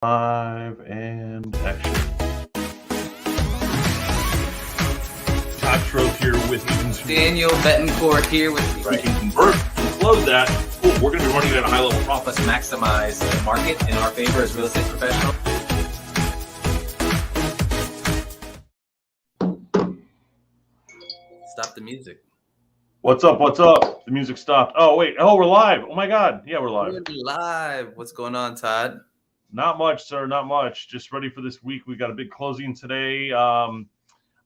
Live and action. Todd Schroth here with you. Daniel Betancourt here with you. We can convert and close that. Ooh, we're going to be running at a high level profit. Let's maximize the market in our favor as real estate professionals. Stop the music. What's up? What's up? The music stopped. Oh, wait. Oh, we're live. Oh, my God. Yeah, we're live. We're live. What's going on, Todd? Not much, sir. Not much. Just ready for this week. We got a big closing today at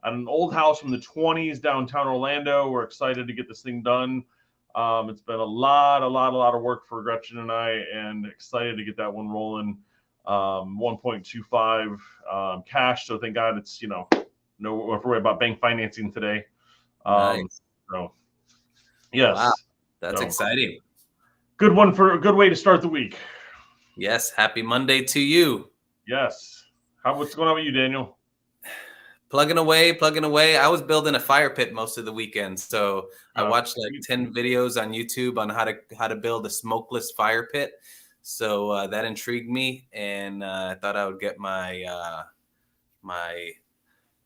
an old house from the 20s downtown Orlando. We're excited to get this thing done. It's been a lot of work for Gretchen and I, and excited to get that one rolling. 1.25 cash. So thank God it's, no worry about bank financing today. Nice. So yes. Wow. That's exciting. Good one for a good way to start the week. Yes. Happy Monday to you. Yes. What's going on with you, Daniel? Plugging away. I was building a fire pit most of the weekend. So I watched like 10 videos on YouTube on how to build a smokeless fire pit. So that intrigued me, and I thought I would get my my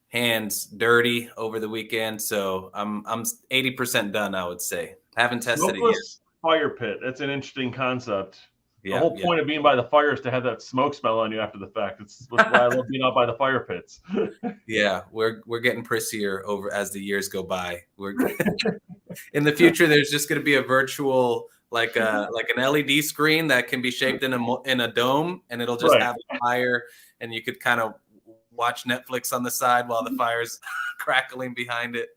hands dirty over the weekend. So I'm 80% done, I would say. Haven't tested it yet. Fire pit. That's an interesting concept. Yeah, the whole point of being by the fire is to have that smoke smell on you after the fact. It's why I love being out by the fire pits. Yeah, we're getting prissier over as the years go by. We're in the future. There's just going to be a virtual like an LED screen that can be shaped in a dome, and it'll just have a fire, and you could kind of watch Netflix on the side while the fire's crackling behind it.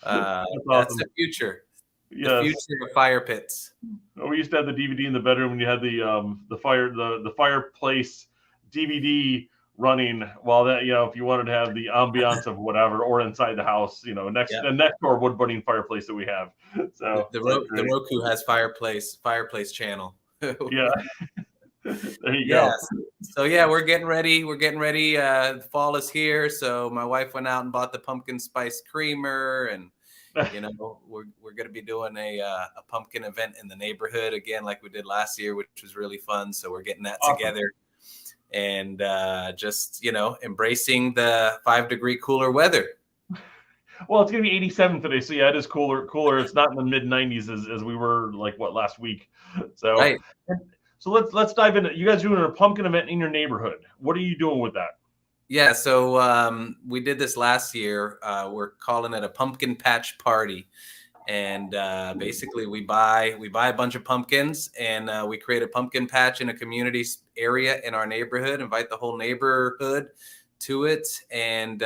That's the future. Yes. The future of fire pits. We used to have the DVD in the bedroom, and you had the fireplace DVD running while that, if you wanted to have the ambiance of whatever, or inside the house, the next to our wood burning fireplace that we have. So the Roku has fireplace channel. Yeah. There you go. So we're getting ready. Fall is here. So my wife went out and bought the pumpkin spice creamer, and we're going to be doing a pumpkin event in the neighborhood again, like we did last year, which was really fun. So we're getting that together, and just embracing the 5-degree cooler weather. Well, it's going to be 87 today, so it is cooler. It's not in the mid 90s as we were last week. So right. So let's dive into it. You guys are doing a pumpkin event in your neighborhood. What are you doing with that? Yeah, so we did this last year. We're calling it a pumpkin patch party, and basically we buy a bunch of pumpkins, and we create a pumpkin patch in a community area in our neighborhood. Invite the whole neighborhood to it, and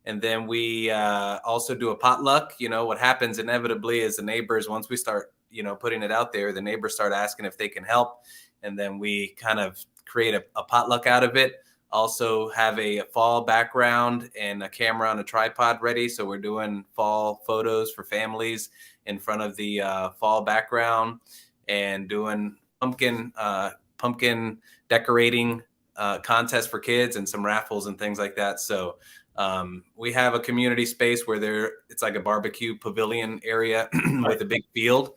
then we also do a potluck. What happens inevitably is the neighbors, once we start putting it out there, the neighbors start asking if they can help, and then we kind of create a potluck out of it. Also have a fall background and a camera on a tripod ready. So we're doing fall photos for families in front of the fall background, and doing pumpkin decorating contest for kids, and some raffles and things like that. So we have a community space where it's like a barbecue pavilion area with a big field.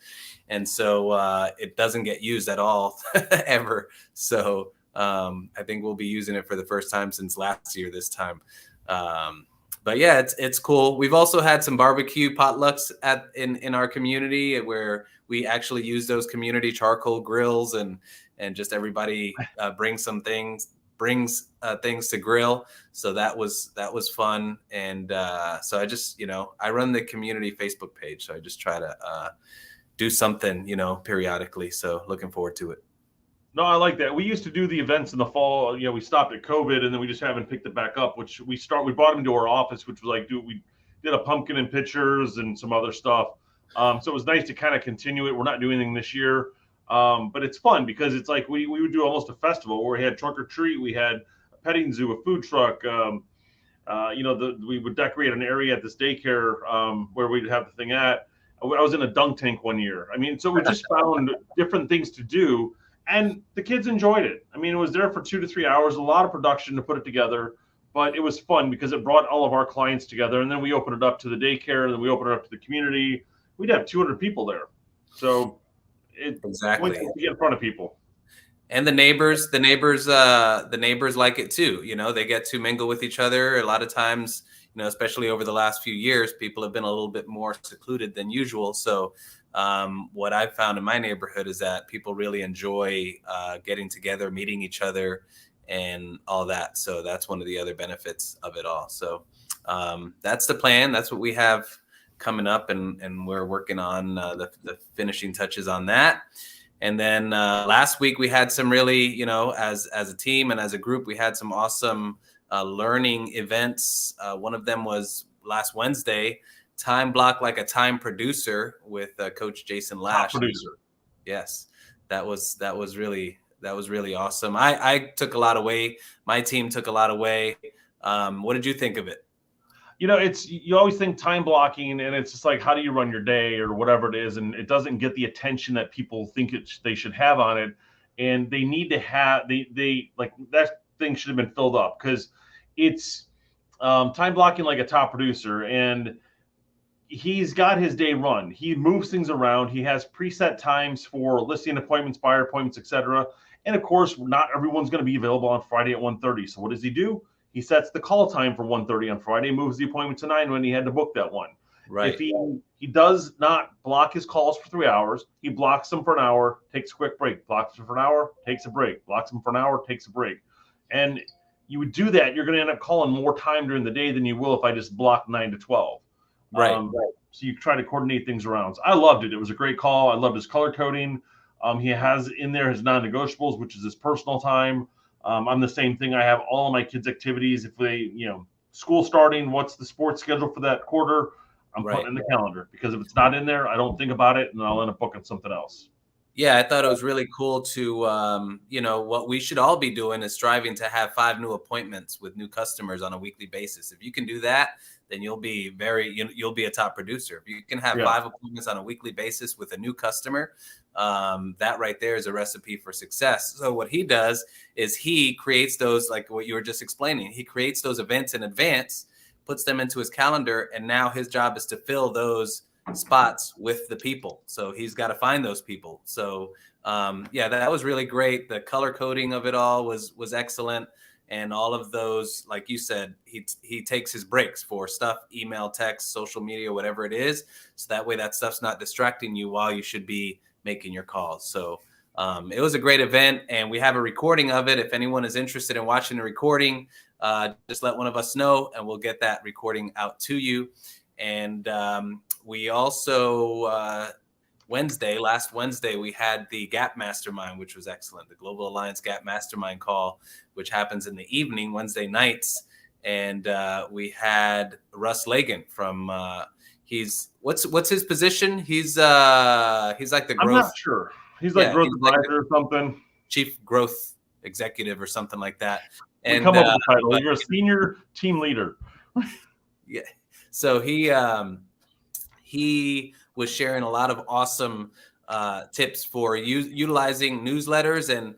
And so it doesn't get used at all ever. So I think we'll be using it for the first time since last year this time. But yeah, it's cool. We've also had some barbecue potlucks in our community where we actually use those community charcoal grills, and just everybody brings things to grill. So that was fun. And so I just, I run the community Facebook page. So I just try to do something, periodically. So looking forward to it. No, I like that. We used to do the events in the fall. We stopped at COVID, and then we just haven't picked it back up, which we brought them to our office, which was we did a pumpkin and pictures and some other stuff. So it was nice to kind of continue it. We're not doing anything this year. But it's fun because it's like we would do almost a festival where we had trunk or treat, we had a petting zoo, a food truck. We would decorate an area at this daycare where we'd have the thing at. I was in a dunk tank one year. So we just found different things to do, and the kids enjoyed it. It was there for 2 to 3 hours, a lot of production to put it together, but it was fun because it brought all of our clients together. And then we opened it up to the daycare, and then we opened it up to the community. We'd have 200 people there. So exactly to get in front of people. And the neighbors like it too. You know, they get to mingle with each other. A lot of times, you know, especially over the last few years, people have been a little bit more secluded than usual. So what I've found in my neighborhood is that people really enjoy getting together, meeting each other, and all that. So that's one of the other benefits of it all. So that's the plan. That's what we have coming up, and we're working on the finishing touches on that. And then last week we had some really, you know, as a team and as a group, we had some awesome learning events. One of them was last Wednesday, Timeblock like a time producer with Coach Jason Lash. Top producer. Yes, that was really awesome. I took a lot away. My team took a lot away. What did you think of it? You know, you always think time blocking, and it's just like, how do you run your day or whatever it is, and it doesn't get the attention that people think they should have on it, and they need to have they like that thing should have been filled up, because it's time blocking like a top producer, and he's got his day run. He moves things around. He has preset times for listing appointments, buyer appointments, etc. And of course, not everyone's going to be available on Friday at 1:30. So what does he do? He sets the call time for 1:30 on Friday, moves the appointment to 9 when he had to book that one. Right. If he does not block his calls for 3 hours, he blocks them for an hour, takes a quick break, blocks them for an hour, takes a break, blocks them for an hour, takes a break. And you would do that, you're going to end up calling more time during the day than you will if I just block 9 to 12. Right. So you try to coordinate things around. So I loved it. It was a great call. I loved his color coding. He has in there his non-negotiables, which is his personal time. I'm the same thing. I have all of my kids' activities. If they, school starting, what's the sports schedule for that quarter? I'm putting it in the calendar, because if it's not in there, I don't think about it, and I'll end up booking something else. Yeah, I thought it was really cool to, what we should all be doing is striving to have 5 new appointments with new customers on a weekly basis. If you can do that, then you'll be you'll be a top producer. If you can have 5 appointments on a weekly basis with a new customer, that right there is a recipe for success. So what he does is he creates those, like what you were just explaining. He creates those events in advance, puts them into his calendar, and now his job is to fill those spots with the people. So he's got to find those people. So that was really great. The color coding of it all was excellent. And all of those, like you said, he takes his breaks for stuff, email, text, social media, whatever it is. So that way that stuff's not distracting you while you should be making your calls. So it was a great event, and we have a recording of it. If anyone is interested in watching the recording, just let one of us know and we'll get that recording out to you. And we also, last Wednesday, we had the Gap Mastermind, which was excellent. The Global Alliance Gap Mastermind call, which happens in the evening, Wednesday nights. And we had Russ Lagan from, what's his position? He's like the growth. I'm not sure. He's like growth advisor or something. Chief growth executive or something like that. And come up with the title. You're a senior team leader. Yeah. So he was sharing a lot of awesome tips for utilizing newsletters, and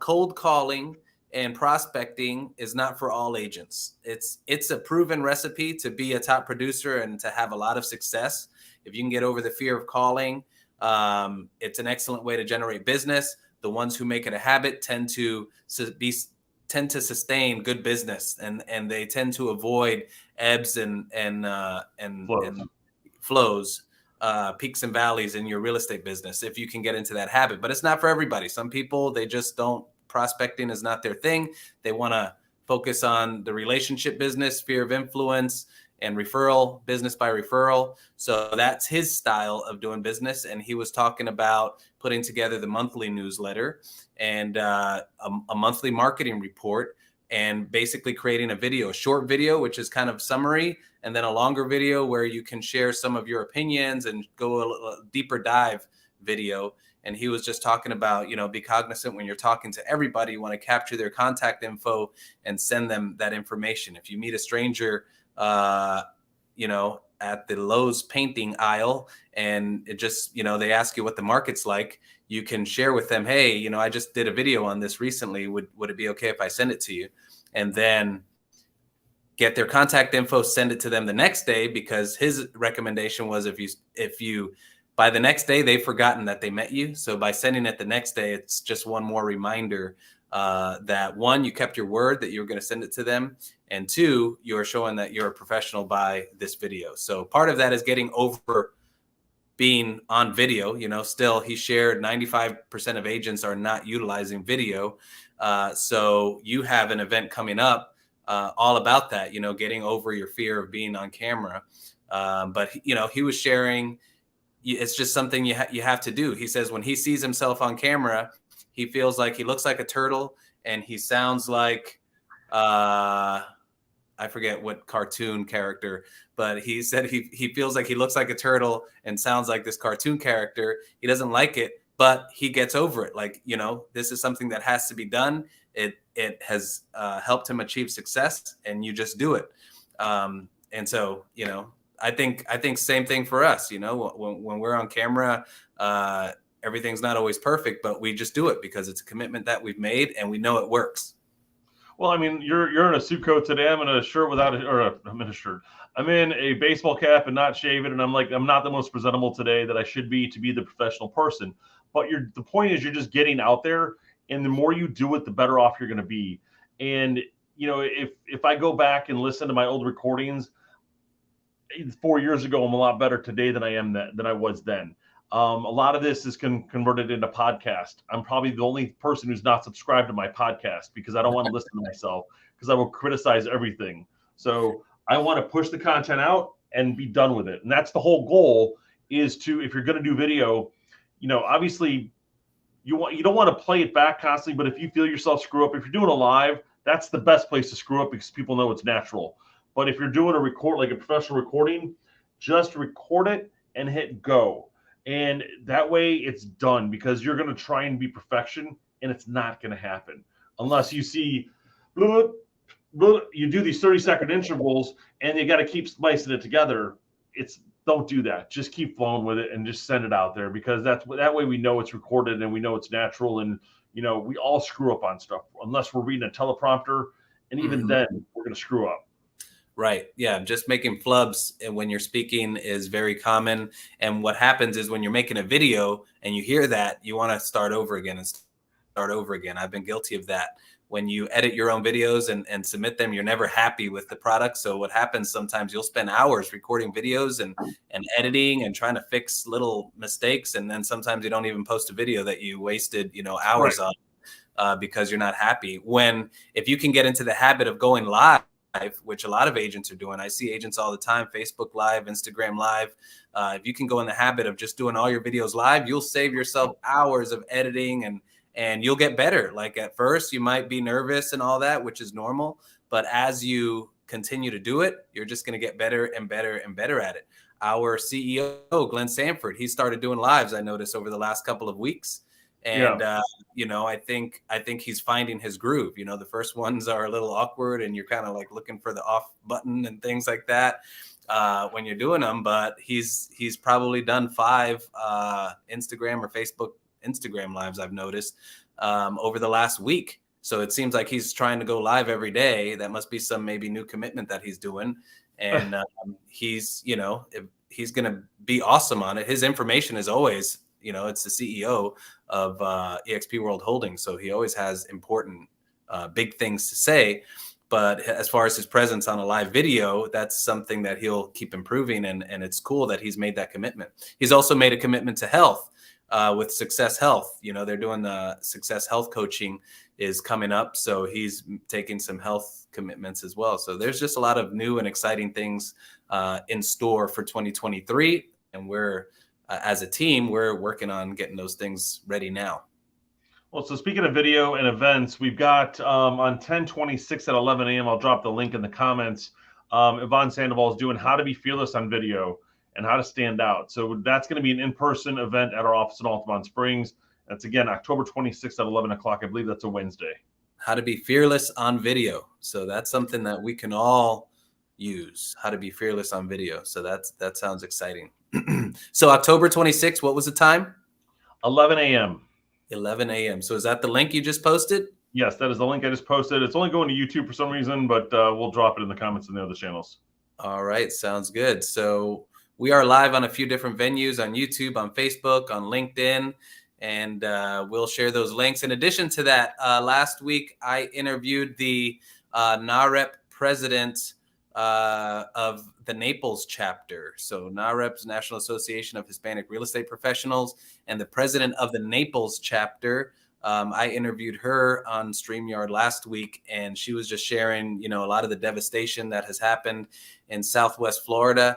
cold calling and prospecting is not for all agents. It's a proven recipe to be a top producer and to have a lot of success. If you can get over the fear of calling, it's an excellent way to generate business. The ones who make it a habit tend to sustain good business, and they tend to avoid ebbs and flows, peaks and valleys in your real estate business if you can get into that habit. But it's not for everybody. Some people, they just don't, prospecting is not their thing. They want to focus on the relationship business, sphere of influence, and referral, business by referral. So that's his style of doing business. And he was talking about putting together the monthly newsletter and a monthly marketing report, and basically creating a short video, which is kind of summary, and then a longer video where you can share some of your opinions and go a deeper dive video. And he was just talking about, be cognizant when you're talking to everybody, you want to capture their contact info and send them that information. If you meet a stranger, at the Lowe's painting aisle, and it just, they ask you what the market's like, you can share with them, hey, I just did a video on this recently. Would it be okay if I send it to you? And then get their contact info, send it to them the next day, because his recommendation was if you by the next day, they've forgotten that they met you. So by sending it the next day, it's just one more reminder that one, you kept your word that you were going to send it to them. And two, you're showing that you're a professional by this video. So part of that is getting over being on video. Still he shared 95% of agents are not utilizing video. So you have an event coming up all about that, getting over your fear of being on camera. But he was sharing, it's just something you have to do. He says when he sees himself on camera, he feels like he looks like a turtle and he sounds like, I forget what cartoon character, but he said he feels like he looks like a turtle and sounds like this cartoon character. He doesn't like it, but he gets over it. Like, this is something that has to be done. It has helped him achieve success, and you just do it. And so, I think same thing for us. When we're on camera, everything's not always perfect, but we just do it because it's a commitment that we've made and we know it works. Well, I mean, you're in a suit coat today. I'm in a shirt I'm in a shirt. I'm in a baseball cap and not shaven, and I'm not the most presentable today that I should be to be the professional person. But the point is, you're just getting out there, and the more you do it, the better off you're going to be. And if I go back and listen to my old recordings, 4 years ago, I'm a lot better today than I was then. A lot of this is converted into podcast. I'm probably the only person who's not subscribed to my podcast because I don't want to listen to myself because I will criticize everything. So I want to push the content out and be done with it. And that's the whole goal, is to, if you're going to do video, obviously you don't want to play it back constantly, but if you feel yourself screw up, if you're doing a live, that's the best place to screw up because people know it's natural. But if you're doing a record, like a professional recording, just record it and hit go. And that way it's done, because you're going to try and be perfection, and it's not going to happen unless you see, you do these 30-second intervals and you got to keep splicing it together. Don't do that. Just keep flowing with it and just send it out there, because that way we know it's recorded and we know it's natural. And, we all screw up on stuff unless we're reading a teleprompter. And even then we're going to screw up. Right. Yeah. Just making flubs when you're speaking is very common. And what happens is when you're making a video and you hear that, you want to start over again and start over again. I've been guilty of that. When you edit your own videos and submit them, you're never happy with the product. So what happens, sometimes you'll spend hours recording videos and editing and trying to fix little mistakes. And then sometimes you don't even post a video that you wasted, hours on because you're not happy. If you can get into the habit of going live, which a lot of agents are doing. I see agents all the time, Facebook Live, Instagram Live. If you can go in the habit of just doing all your videos live, you'll save yourself hours of editing and you'll get better. Like at first you might be nervous and all that, which is normal. But as you continue to do it, you're just going to get better and better and better at it. Our CEO, Glenn Sanford, he started doing lives, I noticed, over the last couple of weeks. And, I think he's finding his groove. The first ones are a little awkward and you're kind of like looking for the off button and things like that when you're doing them. But he's probably done 5 Instagram or Facebook Instagram lives, I've noticed, over the last week. So it seems like he's trying to go live every day. That must be some maybe new commitment that he's doing. And he's going to be awesome on it. His information is always, it's the CEO of eXp World Holdings. So he always has important, big things to say. But as far as his presence on a live video, that's something that he'll keep improving. And it's cool that he's made that commitment. He's also made a commitment to health with Success Health. They're doing the Success Health coaching is coming up. So he's taking some health commitments as well. So there's just a lot of new and exciting things in store for 2023. And we're, as a team, we're working on getting those things ready now. Well, so speaking of video and events, we've got on 10/26 at 11 a.m., I'll drop the link in the comments. Yvonne Sandoval is doing how to be fearless on video and how to stand out. So that's going to be an in-person event at our office in Altamont Springs. That's, again, October 26th at 11 o'clock. I believe that's a Wednesday. How to be fearless on video. So that's something that we can all use, how to be fearless on video. So that sounds exciting. So October 26th, what was the time? 11 a.m. 11 a.m. So is that the link you just posted? Yes, that is the link I just posted. It's only going to YouTube for some reason, but we'll drop it in the comments in the other channels. All right. Sounds good. So we are live on a few different venues, on YouTube, on Facebook, on LinkedIn, and we'll share those links. In addition to that, last week I interviewed the NAREP president of the Naples chapter. So NAREP's National Association of Hispanic Real Estate Professionals, and the president of the Naples chapter. I interviewed her on StreamYard last week, and she was just sharing, a lot of the devastation that has happened in Southwest Florida,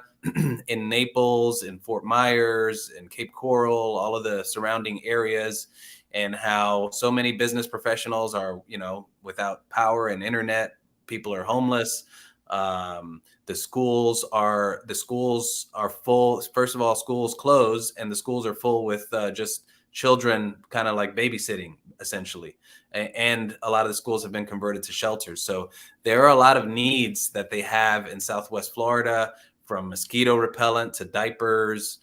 in Naples, in Fort Myers, in Cape Coral, all of the surrounding areas, and how so many business professionals are, without power and internet. People are homeless. The schools are full. First of all, schools close, and the schools are full with just children, kind of like babysitting, essentially. And a lot of the schools have been converted to shelters. So there are a lot of needs that they have in Southwest Florida, from mosquito repellent to diapers,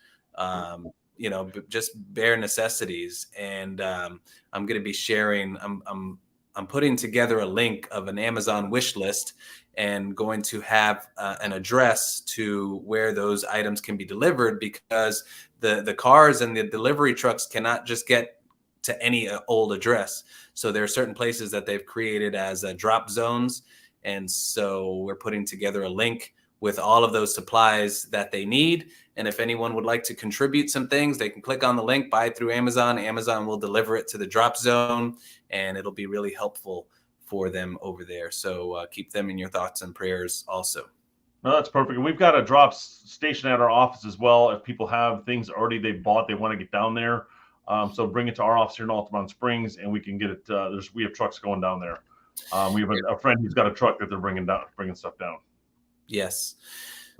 just bare necessities. And I'm going to be sharing. I'm putting together a link of an Amazon wish list, and going to have an address to where those items can be delivered, because the cars and the delivery trucks cannot just get to any old address. So there are certain places that they've created as drop zones. And so we're putting together a link with all of those supplies that they need. And if anyone would like to contribute some things, they can click on the link, buy it through Amazon. Amazon will deliver it to the drop zone, and it'll be really helpful for them over there. So keep them in your thoughts and prayers also. No, that's perfect. And we've got a drop station at our office as well. If people have things already they bought, they want to get down there. So bring it to our office here in Altamont Springs, and we can get it. We have trucks going down there. We have a friend who's got a truck that they're bringing stuff down. Yes.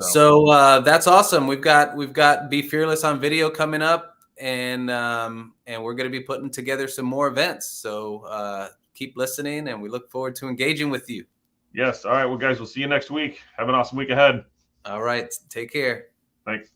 So that's awesome. We've got Be Fearless on video coming up, and we're going to be putting together some more events. So keep listening, and we look forward to engaging with you. Yes. All right. Well, guys, we'll see you next week. Have an awesome week ahead. All right. Take care. Thanks.